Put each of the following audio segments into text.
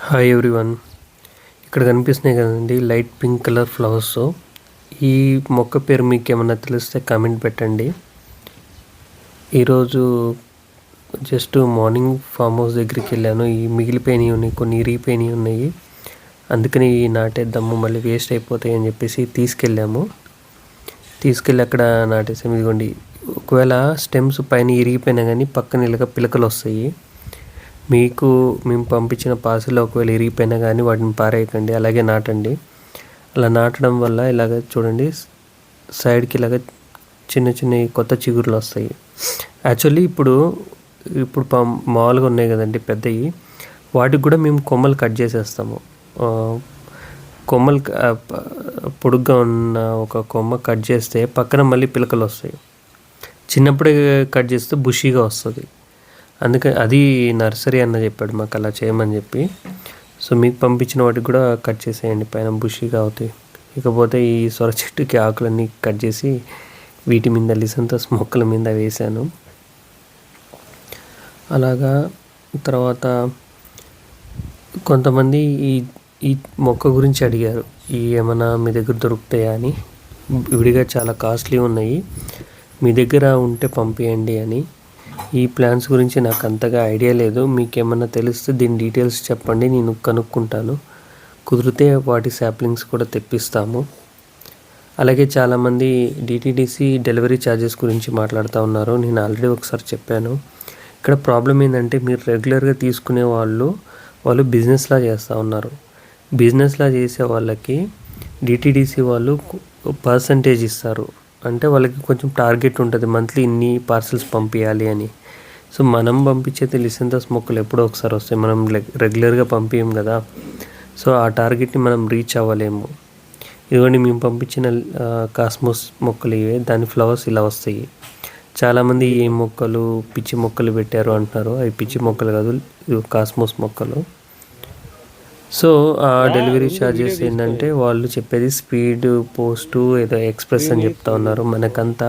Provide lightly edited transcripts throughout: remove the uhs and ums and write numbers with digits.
Hi everyone. ఇక్కడ కనిపిస్తున్నాయి కదండి లైట్ పింక్ కలర్ ఫ్లవర్స్. ఈ మొక్క పేరు మీకు ఏమన్నా తెలిస్తే కామెంట్ పెట్టండి. ఈరోజు జస్ట్ మార్నింగ్ ఫామ్ హౌస్ దగ్గరికి వెళ్ళాను. ఈ మిగిలిపోయినవి ఉన్నాయి, కొన్ని ఇరిగిపోయినవి ఉన్నాయి. అందుకని నాటేద్దాము, మళ్ళీ వేస్ట్ అయిపోతాయి అని చెప్పేసి తీసుకెళ్ళి అక్కడ నాటేసాము. ఇదిగోండి, ఒకవేళ స్టెమ్స్ పైన ఇరిగిపోయినా కానీ పక్కన ఇలాగ పిలకలు వస్తాయి. మేము పంపించిన పార్సిల్లో ఒకవేళ ఇరిగిపోయినా కానీ వాటిని పారేయకండి, అలాగే నాటండి. అలా నాటడం వల్ల ఇలాగ చూడండి, సైడ్కి ఇలాగ చిన్న చిన్న కొత్త చిగురులు వస్తాయి. యాక్చువల్లీ ఇప్పుడు మామూలుగా ఉన్నాయి కదండి పెద్దవి, వాటికి కూడా మేము కొమ్మలు కట్ చేసేస్తాము. కొమ్మలు పొడుగ్గా ఉన్న ఒక కొమ్మ కట్ చేస్తే పక్కన మళ్ళీ పిలకలు వస్తాయి. చిన్నప్పుడే కట్ చేస్తే బుషీగా వస్తుంది. అందుకని అది నర్సరీ అన్న చెప్పాడు మాకు అలా చేయమని చెప్పి. సో మీకు పంపించిన వాటికి కూడా కట్ చేసేయండి, పైన బుషీగా అవుతాయి. ఇకపోతే ఈ సొర చెట్టుకి ఆకులన్నీ కట్ చేసి వీటి మీద లిసంతస్ మొక్కల మీద వేశాను. అలాగా తర్వాత కొంతమంది ఈ మొక్క గురించి అడిగారు, ఏమైనా మీ దగ్గర దొరుకుతాయా అని. విడిగా చాలా కాస్ట్లీ ఉన్నాయి, మీ దగ్గర ఉంటే పంపించండి అని. ఈ ప్లాన్స్ గురించి నాకు అంతగా ఐడియా లేదు, మీకేమన్నా తెలిస్తే దీని డీటెయిల్స్ చెప్పండి, నేను కనుక్కుంటాను. కుదిరితే వాటి శాప్లింగ్స్ కూడా తెప్పిస్తాము. అలాగే చాలామంది డిటీడీసీ డెలివరీ ఛార్జెస్ గురించి మాట్లాడుతూ ఉన్నారు. నేను ఆల్రెడీ ఒకసారి చెప్పాను. ఇక్కడ ప్రాబ్లం ఏంటంటే, మీరు రెగ్యులర్గా తీసుకునే వాళ్ళు బిజినెస్లా చేస్తూ ఉన్నారు. బిజినెస్లా చేసే వాళ్ళకి డిటీడీసీ వాళ్ళు పర్సంటేజ్ ఇస్తారు. అంటే వాళ్ళకి కొంచెం టార్గెట్ ఉంటుంది, మంత్లీ ఇన్ని పార్సల్స్ పంపించాలి అని. సో మనం పంపించేది లిసెంతస్ మొక్కలు ఎప్పుడో ఒకసారి వస్తాయి, మనం రెగ్యులర్గా పంపించాం కదా. సో ఆ టార్గెట్ని మనం రీచ్ అవ్వలేము. ఇదిగోండి, మేము పంపించిన కాస్మోస్ మొక్కలు ఇవే, దాని ఫ్లవర్స్ ఇలా వస్తాయి. చాలామంది ఏ మొక్కలు పిచ్చి మొక్కలు పెట్టారు అంటున్నారు. అవి పిచ్చి మొక్కలు కాదు, కాస్మోస్ మొక్కలు. సో ఆ డెలివరీ ఛార్జెస్ ఏంటంటే, వాళ్ళు చెప్పేది స్పీడ్ పోస్టు ఏదో ఎక్స్ప్రెస్ అని చెప్తా ఉన్నారు. మనకంతా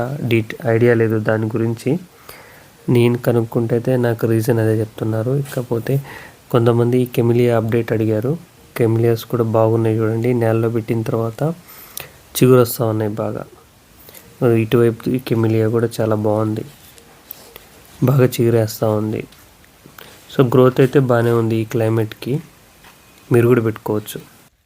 ఐడియా లేదు దాని గురించి. నేను కనుక్కుంటే అయితే నాకు రీజన్ అదే చెప్తున్నారు. ఇకపోతే కొంతమంది కెమిలియా అప్డేట్ అడిగారు. కెమిలియాస్ కూడా బాగున్నాయి చూడండి, నేలలో పెట్టిన తర్వాత చిగురు వస్తూ ఉన్నాయి బాగా. ఇటువైపు కెమిలియా కూడా చాలా బాగుంది, బాగా చిగురేస్తూ ఉంది. సో గ్రోత్ అయితే బాగానే ఉంది ఈ క్లైమేట్కి, మీరు కూడా పెట్టుకోవచ్చు.